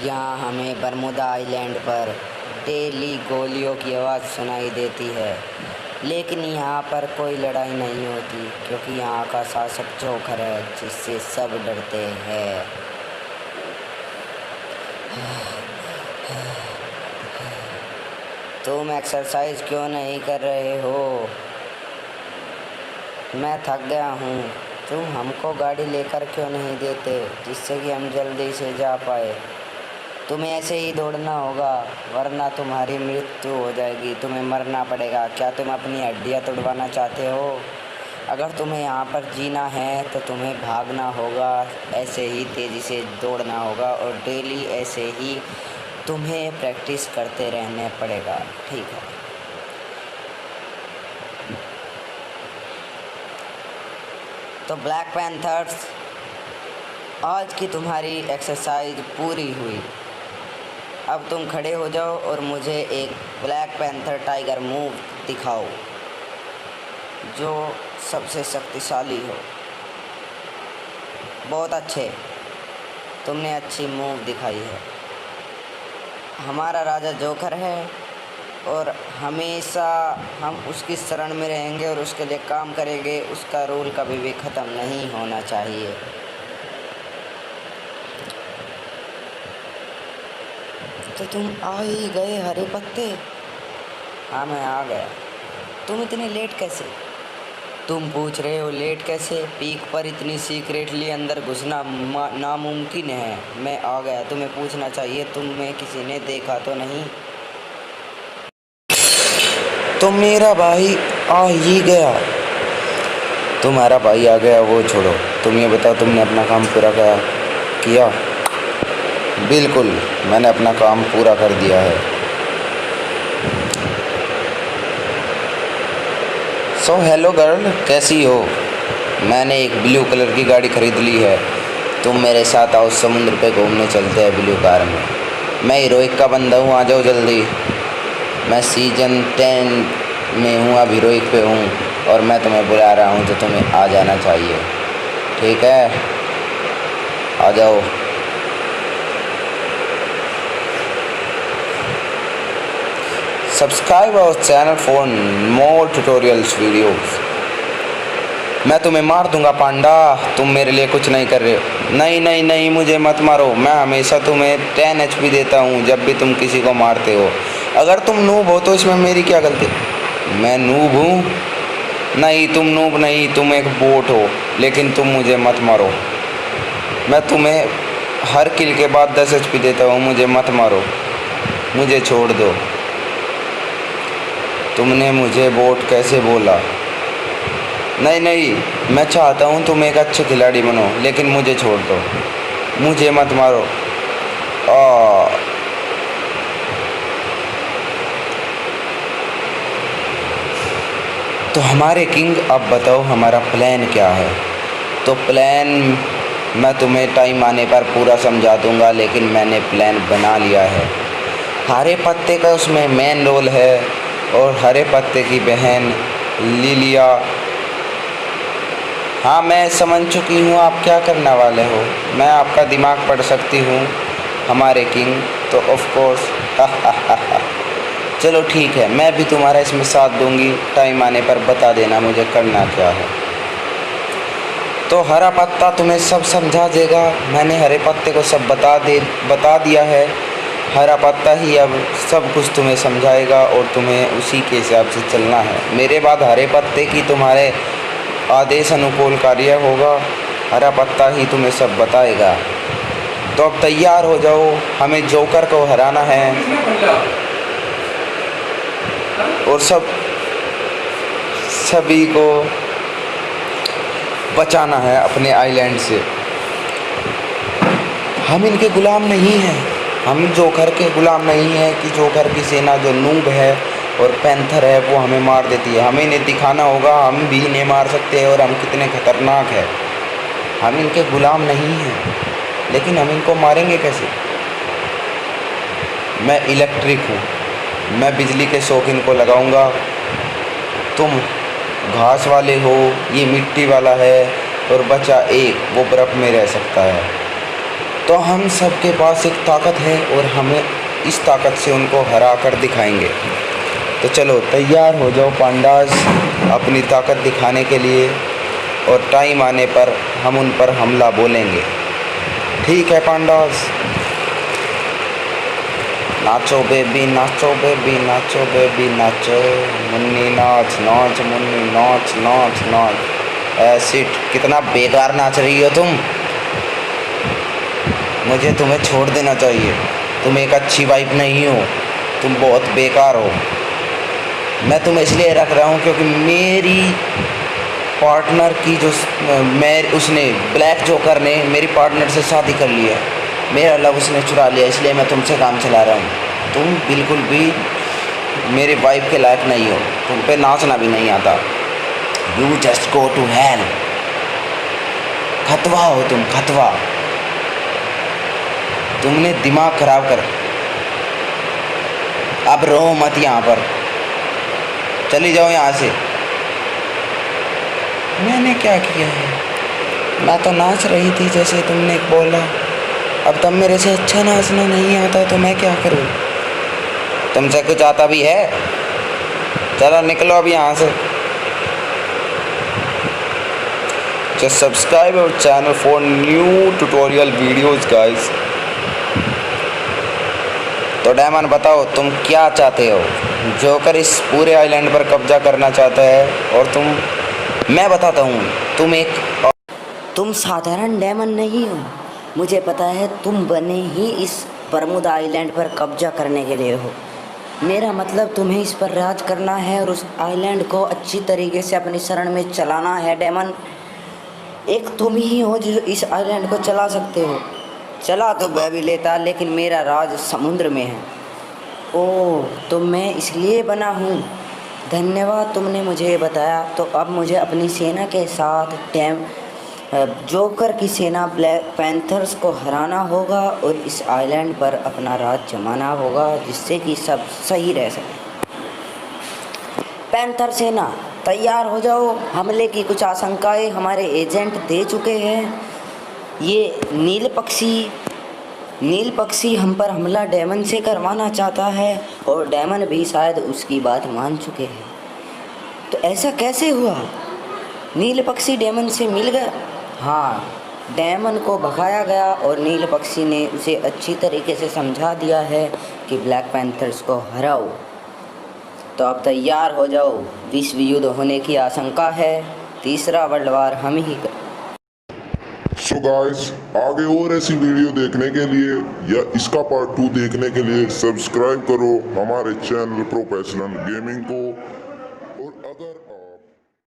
यहाँ हमें Bermuda island पर डेली गोलियों की आवाज़ सुनाई देती है, लेकिन यहाँ पर कोई लड़ाई नहीं होती क्योंकि यहाँ का शासक जोकर है जिससे सब डरते हैं। तुम एक्सरसाइज क्यों नहीं कर रहे हो? मैं थक गया हूँ। तुम हमको गाड़ी लेकर क्यों नहीं देते जिससे कि हम जल्दी से जा पाए? तुम्हें ऐसे ही दौड़ना होगा वरना तुम्हारी मृत्यु हो जाएगी, तुम्हें मरना पड़ेगा। क्या तुम अपनी हड्डियाँ तोड़वाना चाहते हो? अगर तुम्हें यहाँ पर जीना है तो तुम्हें भागना होगा, ऐसे ही तेज़ी से दौड़ना होगा और डेली ऐसे ही तुम्हें प्रैक्टिस करते रहने पड़ेगा, ठीक है? तो ब्लैक पैंथर्स, आज की तुम्हारी एक्सरसाइज पूरी हुई। अब तुम खड़े हो जाओ और मुझे एक ब्लैक पैंथर टाइगर मूव दिखाओ जो सबसे शक्तिशाली हो। बहुत अच्छे, तुमने अच्छी मूव दिखाई है। हमारा राजा जोकर है और हमेशा हम उसकी शरण में रहेंगे और उसके लिए काम करेंगे। उसका रोल कभी भी ख़त्म नहीं होना चाहिए। तो तुम आ ही गए हरे पत्ते? हाँ, मैं आ गया। तुम इतने लेट कैसे? तुम पूछ रहे हो लेट कैसे? पीक पर इतनी सीक्रेटली अंदर घुसना नामुमकिन है। मैं आ गया, तुम्हें पूछना चाहिए, तुम्हें किसी ने देखा तो नहीं? तो मेरा भाई आ ही गया। तुम्हारा भाई आ गया वो छोड़ो, तुम ये बताओ तुमने अपना काम पूरा किया? बिल्कुल, मैंने अपना काम पूरा कर दिया है। सो हेलो गर्ल, कैसी हो? मैंने एक ब्लू कलर की गाड़ी खरीद ली है। तुम मेरे साथ आओ, समुद्र पे घूमने चलते हैं ब्लू कार में। मैं हीरोइक का बंदा हूँ, आ जाओ जल्दी। मैं सीजन 10 में हूँ, अब हीरोइक पे हूँ और मैं तुम्हें बुला रहा हूँ तो तुम्हें आ जाना चाहिए, ठीक है? आ जाओ। Subscribe our channel for more tutorials videos. मैं तुम्हें मार दूंगा पांडा, तुम मेरे लिए कुछ नहीं कर रहे हो। नहीं नहीं नहीं, मुझे मत मारो। मैं हमेशा तुम्हें 10 HP देता हूँ जब भी तुम किसी को मारते हो। अगर तुम नूब हो तो इसमें मेरी क्या गलती? मैं नूब हूँ? नहीं, तुम नूब नहीं, तुम एक बोट हो। लेकिन तुम मुझे मत मारो। मैं तुम्हें हर किल के बाद 10 HP देता हूँ, मुझे मत मारो, मुझे छोड़ दो। तुमने मुझे बोट कैसे बोला? नहीं नहीं, मैं चाहता हूँ तुम एक अच्छे खिलाड़ी बनो, लेकिन मुझे छोड़ दो, मुझे मत मारो। तो हमारे किंग, अब बताओ हमारा प्लान क्या है? तो प्लान मैं तुम्हें टाइम आने पर पूरा समझा दूंगा, लेकिन मैंने प्लान बना लिया है। हरे पत्ते का उसमें मेन रोल है और हरे पत्ते की बहन लिलिया। हाँ, मैं समझ चुकी हूँ आप क्या करने वाले हो। मैं आपका दिमाग पढ़ सकती हूँ हमारे किंग, तो ऑफ कोर्स चलो ठीक है, मैं भी तुम्हारा इसमें साथ दूंगी। टाइम आने पर बता देना मुझे करना क्या है। तो हरा पत्ता तुम्हें सब समझा देगा। मैंने हरे पत्ते को सब बता दिया है। हरा पत्ता ही अब सब कुछ तुम्हें समझाएगा और तुम्हें उसी के हिसाब से चलना है। मेरे बाद हरे पत्ते की तुम्हारे आदेश अनुकूल कार्य होगा। हरा पत्ता ही तुम्हें सब बताएगा। तो अब तैयार हो जाओ, हमें जोकर को हराना है और सभी को बचाना है अपने आइलैंड से। हम इनके गुलाम नहीं हैं, हम जोकर के गुलाम नहीं हैं कि जोकर की सेना जो नूब है और पैंथर है वो हमें मार देती है। हमें इन्हें दिखाना होगा हम भी इन्हें मार सकते हैं और हम कितने खतरनाक हैं। हम इनके गुलाम नहीं हैं, लेकिन हम इनको मारेंगे कैसे? मैं इलेक्ट्रिक हूँ, मैं बिजली के शौक इनको लगाऊंगा। तुम घास वाले हो, ये मिट्टी वाला है और बचा एक वो बर्फ़ में रह सकता है। तो हम सबके पास एक ताकत है और हमें इस ताकत से उनको हरा कर दिखाएंगे। तो चलो तैयार हो जाओ पांडास अपनी ताकत दिखाने के लिए, और टाइम आने पर हम उन पर हमला बोलेंगे। ठीक है पांडास? नाचो बेबी नाचो बेबी नाचो बेबी नाचो, मुन्नी नाच नाच मुन्नी नाच नाच नाच। एसिड कितना बेकार नाच रही हो तुम, मुझे तुम्हें छोड़ देना चाहिए। तुम एक अच्छी वाइफ नहीं हो, तुम बहुत बेकार हो। मैं तुम्हें इसलिए रख रहा हूँ क्योंकि मेरी पार्टनर की जो उसने ब्लैक जोकर ने मेरी पार्टनर से शादी कर लिया, मेरा लव उसने चुरा लिया, इसलिए मैं तुमसे काम चला रहा हूँ। तुम बिल्कुल भी मेरी वाइफ के लायक नहीं हो, तुम पे नाचना भी नहीं आता। You just go to hell. खतवा हो तुम, खतवा। तुमने दिमाग खराब कर। अब रो मत यहाँ पर, चली जाओ यहाँ से। मैंने क्या किया है? मैं तो नाच रही थी जैसे तुमने बोला। अब तब मेरे से अच्छा नाचना नहीं आता तो मैं क्या करूं? तुमसे कुछ आता भी है? चलो निकलो अब यहाँ से। Just subscribe our channel for new tutorial videos guys। तो डायमंड बताओ तुम क्या चाहते हो? जोकर इस पूरे आइलैंड पर कब्जा करना चाहता है और मैं बताता हूँ, तुम साधारण डायमंड नहीं हो। मुझे पता है तुम बने ही इस बरमूदा आइलैंड पर कब्जा करने के लिए हो। मेरा मतलब तुम्हें इस पर राज करना है और उस आइलैंड को अच्छी तरीके से अपनी शरण में चलाना है। डायमंड एक तुम ही हो जो इस आइलैंड को चला सकते हो। चला तो मैं भी लेता, लेकिन मेरा राज समुद्र में है। ओह, तो मैं इसलिए बना हूँ। धन्यवाद, तुमने मुझे बताया। तो अब मुझे अपनी सेना के साथ जोकर की सेना ब्लैक पैंथर्स को हराना होगा और इस आइलैंड पर अपना राज जमाना होगा, जिससे कि सब सही रह सके। पैंथर सेना तैयार हो जाओ। हमले की कुछ आशंकाएं हमारे एजेंट दे चुके हैं। ये नील पक्षी हम पर हमला डायमंड से करवाना चाहता है और डायमंड भी शायद उसकी बात मान चुके हैं। तो ऐसा कैसे हुआ? नील पक्षी डायमंड से मिल गया? हाँ, डायमंड को भगाया गया और नील पक्षी ने उसे अच्छी तरीके से समझा दिया है कि ब्लैक पैंथर्स को हराओ। तो अब तैयार हो जाओ, विश्व युद्ध होने की आशंका है। तीसरा वर्ल्ड वार हम ही सो गाइस, आगे और ऐसी वीडियो देखने के लिए या इसका पार्ट 2 देखने के लिए सब्सक्राइब करो हमारे चैनल प्रोफेशनल गेमिंग को।